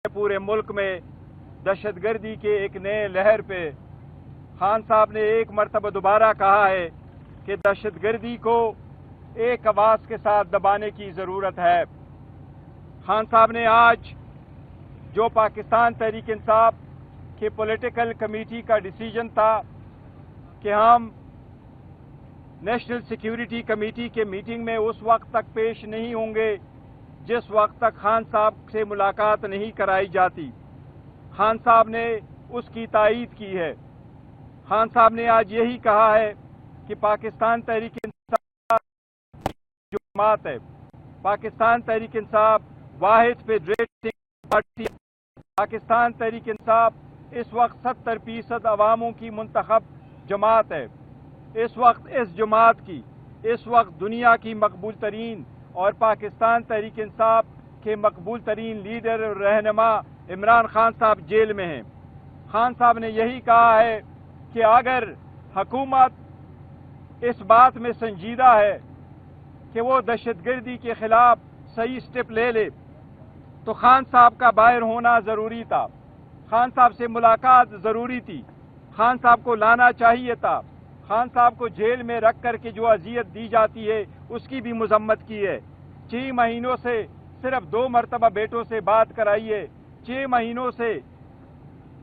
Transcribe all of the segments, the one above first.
पूरे मुल्क में दहशत गर्दी के एक नए लहर पे खान साहब ने एक मरतबा दोबारा कहा है कि दहशत गर्दी को एक आवाज़ के साथ दबाने की ज़रूरत है। खान साहब ने आज जो पाकिस्तान तहरीक इंसाफ के पॉलिटिकल कमेटी का डिसीजन था कि हम नेशनल सिक्योरिटी कमेटी के मीटिंग में उस वक्त तक पेश नहीं होंगे जिस वक्त तक खान साहब से मुलाकात नहीं कराई जाती, खान साहब ने उसकी तायीद की है। खान साहब ने आज यही कहा है कि पाकिस्तान तहरीक इंसाफ जो जमात है, पाकिस्तान तहरीक इंसाफ वाहिद फेडरेटिंग पार्टी, पाकिस्तान तहरीक इंसाफ इस वक्त 70% अवामों की मुंतखब जमात है। इस वक्त इस जमात की इस वक्त दुनिया की मकबूल तरीन और पाकिस्तान तहरीक इंसाफ के मकबूल तरीन लीडर और रहनुमा इमरान खान साहब जेल में हैं। खान साहब ने यही कहा है कि अगर हुकूमत इस बात में संजीदा है कि वो दहशतगर्दी के खिलाफ सही स्टेप ले ले तो खान साहब का बाहर होना ज़रूरी था, खान साहब से मुलाकात ज़रूरी थी, खान साहब को लाना चाहिए था। खान साहब को जेल में रख कर के जो अजियत दी जाती है उसकी भी मजम्मत की है। 6 महीनों से सिर्फ 2 मरतबा बेटों से बात कराई है, 6 महीनों से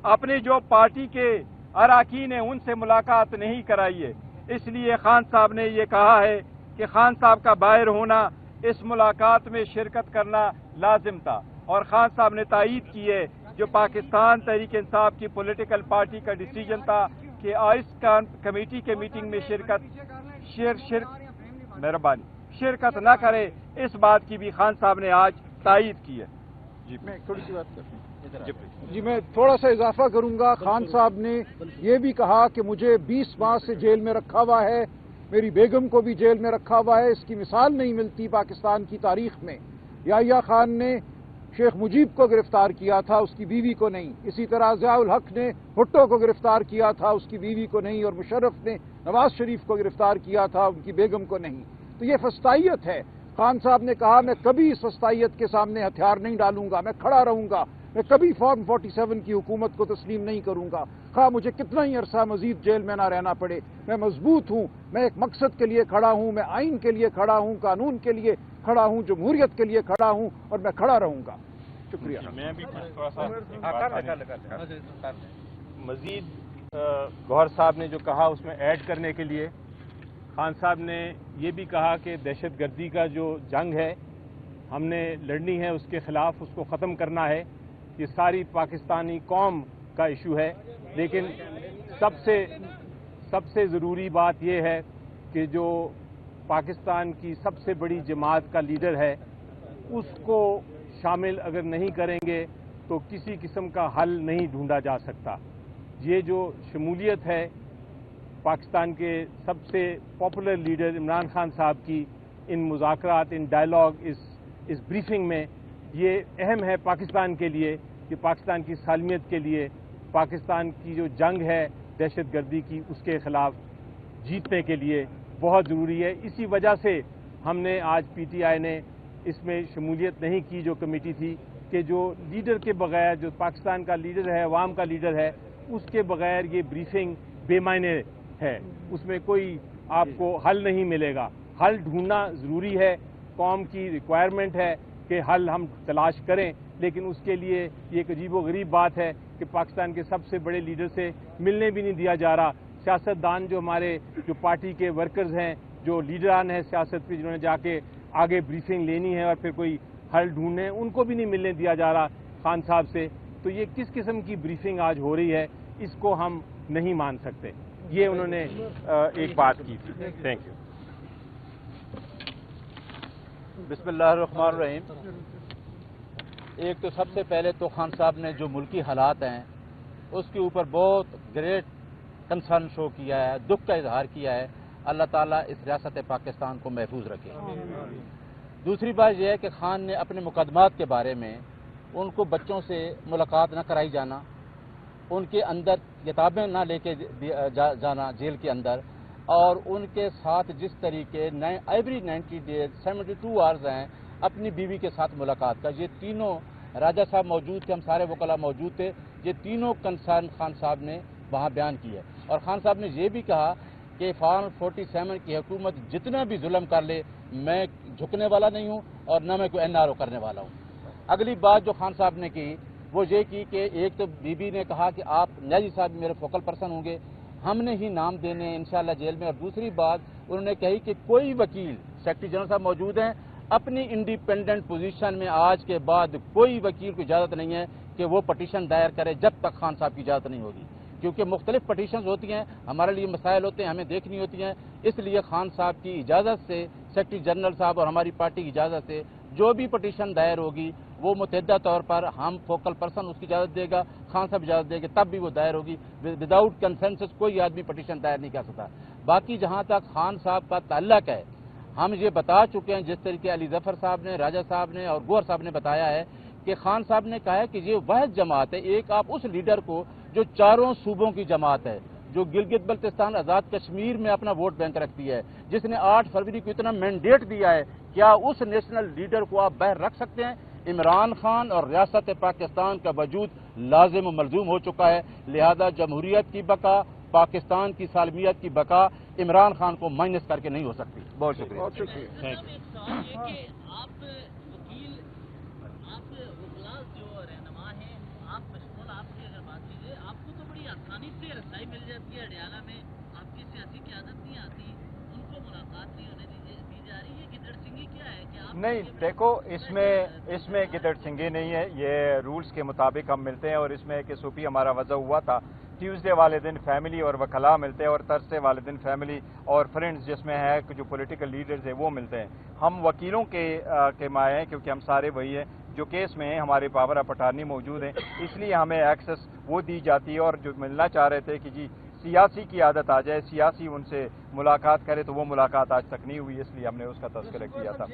अपने जो पार्टी के अरकान हैं उनसे मुलाकात नहीं कराई है। इसलिए खान साहब ने ये कहा है कि खान साहब का बाहर होना, इस मुलाकात में शिरकत करना लाजिम था और खान साहब ने तायीद की है जो पाकिस्तान तहरीक इंसाफ की पॉलिटिकल पार्टी का डिसीजन था कि इस कमेटी के मीटिंग में शिरकत न करे, इस बात की भी खान साहब ने आज तायीद की है। जी मैं थोड़ी सी बात जी मैं थोड़ा सा इजाफा करूंगा। खान साहब ने यह भी कहा कि मुझे 20 माह से जेल में रखा हुआ है, मेरी बेगम को भी जेल में रखा हुआ है। इसकी मिसाल नहीं मिलती पाकिस्तान की तारीख में। याहिया खान ने शेख मुजीब को गिरफ्तार किया था, उसकी बीवी को नहीं। इसी तरह ज़ियाउल हक ने भुट्टो को गिरफ्तार किया था, उसकी बीवी को नहीं। और मुशर्रफ ने नवाज शरीफ को गिरफ्तार किया था, उनकी बेगम को नहीं। तो ये फस्तायत है। खान साहब ने कहा मैं कभी इस फस्तायत के सामने हथियार नहीं डालूंगा, मैं खड़ा रहूंगा, मैं कभी फॉर्म 47 की हुकूमत को तस्लीम नहीं करूंगा, खा मुझे कितना ही अरसा मजीद जेल में ना रहना पड़े। मैं मजबूत हूं, मैं एक मकसद के लिए खड़ा हूं, मैं आइन के लिए खड़ा हूं, कानून के लिए खड़ा हूं, जमहूरियत के लिए खड़ा हूं और मैं खड़ा रहूंगा। शुक्रिया। मैं भी थोड़ा सा मजीद गौहर साहब ने जो कहा उसमें ऐड करने के लिए, खान साहब ने ये भी कहा कि दहशत गर्दी का जो जंग है हमने लड़नी है, उसके ख़िलाफ़ उसको ख़त्म करना है। ये सारी पाकिस्तानी कौम का इशू है। लेकिन सबसे ज़रूरी बात यह है कि जो पाकिस्तान की सबसे बड़ी जमात का लीडर है उसको शामिल अगर नहीं करेंगे तो किसी किस्म का हल नहीं ढूंढा जा सकता। ये जो शमूलियत है पाकिस्तान के सबसे पॉपुलर लीडर इमरान खान साहब की इन मुज़ाकरात, इन डायलॉग, इस ब्रीफिंग में, ये अहम है पाकिस्तान के लिए कि पाकिस्तान की सालमियत के लिए पाकिस्तान की जो जंग है दहशत गर्दी की उसके ख़िलाफ़ जीतने के लिए बहुत ज़रूरी है। इसी वजह से हमने आज PTI ने इसमें शमूलियत नहीं की जो कमेटी थी कि जो लीडर के बगैर, जो पाकिस्तान का लीडर है, अवाम का लीडर है, उसके बगैर ये ब्रीफिंग बेमायने है, उसमें कोई आपको हल नहीं मिलेगा। हल ढूंढना ज़रूरी है, कौम की रिक्वायरमेंट है कि हल हम तलाश करें। लेकिन उसके लिए ये एक अजीबोगरीब बात है कि पाकिस्तान के सबसे बड़े लीडर से मिलने भी नहीं दिया जा रहा। सियासतदान जो हमारे जो पार्टी के वर्कर्स हैं, जो लीडरान हैं सियासत पे, जिन्होंने जाके आगे ब्रीफिंग लेनी है और फिर कोई हल ढूंढने, उनको भी नहीं मिलने दिया जा रहा खान साहब से। तो ये किस किस्म की ब्रीफिंग आज हो रही है, इसको हम नहीं मान सकते। ये उन्होंने एक बात की थी। Thank you. बिस्मिल्लाहिर्रहमानिर्रहीम। एक तो सबसे पहले तो खान साहब ने जो मुल्की हालात हैं उसके ऊपर बहुत ग्रेट कंसर्न शो किया है, दुख का इजहार किया है। अल्लाह ताला इस रियासत पाकिस्तान को महफूज रखे। दूसरी बात यह है कि खान ने अपने मुकदमात के बारे में उनको बच्चों से मुलाकात न कराई जाना, उनके अंदर किताबें ना लेके जाना जेल के अंदर, और उनके साथ जिस तरीके एवरी 90 डेज 72 आवर्स हैं अपनी बीवी के साथ मुलाकात का, ये तीनों راجہ صاحب موجود تھے, ہم سارے وکلا موجود تھے. یہ تینوں کنسرن خان صاحب نے وہاں بیان کی ہے, اور خان صاحب نے یہ بھی کہا کہ فارم 47 کی حکومت جتنا بھی ظلم کر لے میں جھکنے والا نہیں ہوں اور نہ میں کوئی NRO کرنے والا ہوں. اگلی بات جو خان صاحب نے کی وہ یہ کی کہ ایک تو بی بی نے کہا کہ آپ نیازی صاحب میرے فوکل پرسن ہوں گے, ہم نے ہی نام دینے انشاءاللہ جیل میں. اور دوسری بات انہوں نے کہی کہ کوئی وکیل, سیکرٹری جنرل صاحب موجود ہیں, اپنی انڈیپینڈنٹ پوزیشن میں آج کے بعد کوئی وکیل کو اجازت نہیں ہے کہ وہ پٹیشن دائر کرے جب تک خان صاحب کی اجازت نہیں ہوگی, کیونکہ مختلف پٹیشنز ہوتی ہیں, ہمارے لیے مسائل ہوتے ہیں, ہمیں دیکھنی ہوتی ہیں. اس لیے خان صاحب کی اجازت سے, سیکرٹری جنرل صاحب اور ہماری پارٹی کی اجازت سے جو بھی پٹیشن دائر ہوگی وہ متحدہ طور پر ہم فوکل پرسن اس کی اجازت دے گا, خان صاحب اجازت دے گا, تب بھی وہ دائر ہوگی. وداؤٹ کنسنسس کوئی آدمی پٹیشن دائر نہیں کر سکتا. باقی جہاں تک خان صاحب کا تعلق ہے, ہم یہ بتا چکے ہیں جس طریقے علی ظفر صاحب نے, راجہ صاحب نے اور گوہر صاحب نے بتایا ہے کہ خان صاحب نے کہا ہے کہ یہ واحد جماعت ہے. ایک آپ اس لیڈر کو جو چاروں صوبوں کی جماعت ہے, جو گلگت بلتستان آزاد کشمیر میں اپنا ووٹ بینک رکھتی ہے, جس نے 8 فروری کو اتنا مینڈیٹ دیا ہے, کیا اس نیشنل لیڈر کو آپ باہر رکھ سکتے ہیں؟ عمران خان اور ریاست پاکستان کا وجود لازم و ملزوم ہو چکا ہے. لہذا جمہوریت کی بقا, پاکستان کی سالمیت کی بقا عمران خان کو مائنس کر کے نہیں ہو سکتی. بہت شکریہ. بہت شکریہ. Thank you. آپ وکیل, آپ وکلا جو رہنما ہیں, آپ بشمول آپ کی اگر بات کیجیے, آپ کو تو بڑی آسانی سے رسائی مل جاتی ہے اڈیالہ میں, آپ کی سیاسی قیادت نہیں آتی, ان کو ملاقات نہیں ہونے دی جا رہی ہے. گدڑ سنگھی کیا ہے کہ آپ نہیں دیکھو, اس میں گدڑ سنگھی نہیں ہے, یہ رولز کے مطابق ہم ملتے ہیں. اور اس میں کہ صوفی ہمارا وضع ہوا تھا, ٹیوزڈے والے دن فیملی اور وکلاء ملتے ہیں, اور تھرسڈے والے دن فیملی اور فرینڈز جس میں ہے جو پولیٹیکل لیڈرز ہیں وہ ملتے ہیں. ہم وکیلوں کے مائیں ہیں کیونکہ ہم سارے وہی ہیں جو کیس میں ہیں, ہمارے پاور آف اٹارنی موجود ہیں, اس لیے ہمیں ایکسس وہ دی جاتی ہے. اور جو ملنا چاہ رہے تھے کہ جی سیاسی کی عادت آ جائے, سیاسی ان سے ملاقات کرے, تو وہ ملاقات آج تک نہیں ہوئی, اس لیے ہم نے اس کا تذکرہ کیا تھا.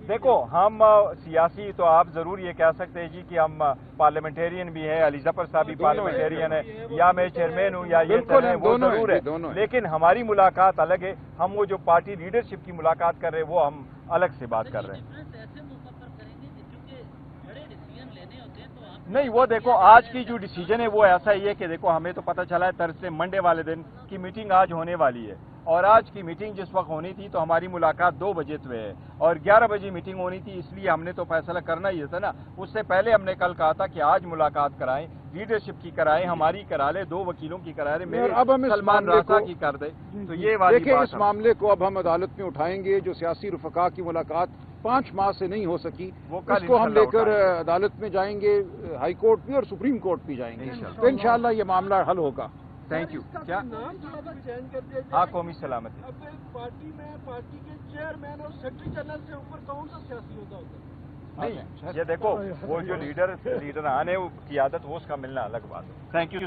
دیکھو ہم سیاسی تو آپ ضرور یہ کہہ سکتے ہیں جی کہ ہم پارلیمنٹیرین بھی ہیں, علی ظفر صاحب بھی پارلیمنٹیرین ہے, یا میں چیئرمین ہوں یا یہ وہ ضرور ہے, لیکن ہماری ملاقات الگ ہے. ہم وہ جو پارٹی لیڈرشپ کی ملاقات کر رہے ہیں وہ ہم الگ سے بات کر رہے ہیں. نہیں وہ دیکھو آج کی جو ڈیسیجن ہے وہ ایسا ہی ہے کہ دیکھو ہمیں تو پتہ چلا ہے تھرسڈے منڈے والے دن کی میٹنگ آج ہونے والی ہے, اور آج کی میٹنگ جس وقت ہونی تھی تو ہماری ملاقات 2 بجے تو ہے, اور 11 بجے میٹنگ ہونی تھی, اس لیے ہم نے تو فیصلہ کرنا ہی تھا نا. اس سے پہلے ہم نے کل کہا تھا کہ آج ملاقات کرائیں, لیڈرشپ کی کرائیں, ہماری کرا لے, 2 وکیلوں کی کرا لے, میرے سلمان راسا کی کر دے. تو یہ والی دیکھیں, بات اس معاملے کو اب ہم عدالت میں اٹھائیں گے. جو سیاسی رفقا کی ملاقات 5 ماہ سے نہیں ہو سکی, اس کو ہم لے کر عدالت میں جائیں گے, ہائی کورٹ بھی اور سپریم کورٹ بھی جائیں گے, تو انشاءاللہ یہ معاملہ حل ہوگا. Thank you. کیا نام تھوڑا سا چینج کر دیا جائے. ہاں, قومی سلامتی. اب پارٹی میں پارٹی کے چیئرمین اور سیکرٹری جنرل سے اوپر کون سا سیاسی ہوتا ہے؟ نہیں یہ دیکھو وہ جو لیڈر آنے کی عادت وہ اس کا ملنا الگ بات ہے. Thank you.